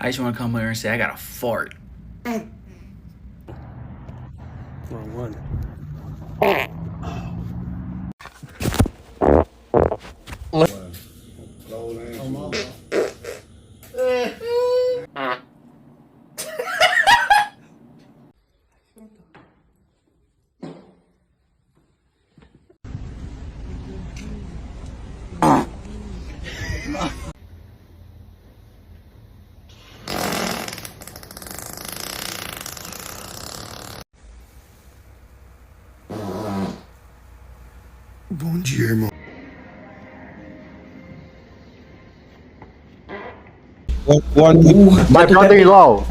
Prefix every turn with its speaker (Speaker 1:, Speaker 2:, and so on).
Speaker 1: I just want to come here and say I got a fart.
Speaker 2: Wrong one.
Speaker 3: Bom dia, irmão.
Speaker 4: My brother-in-law.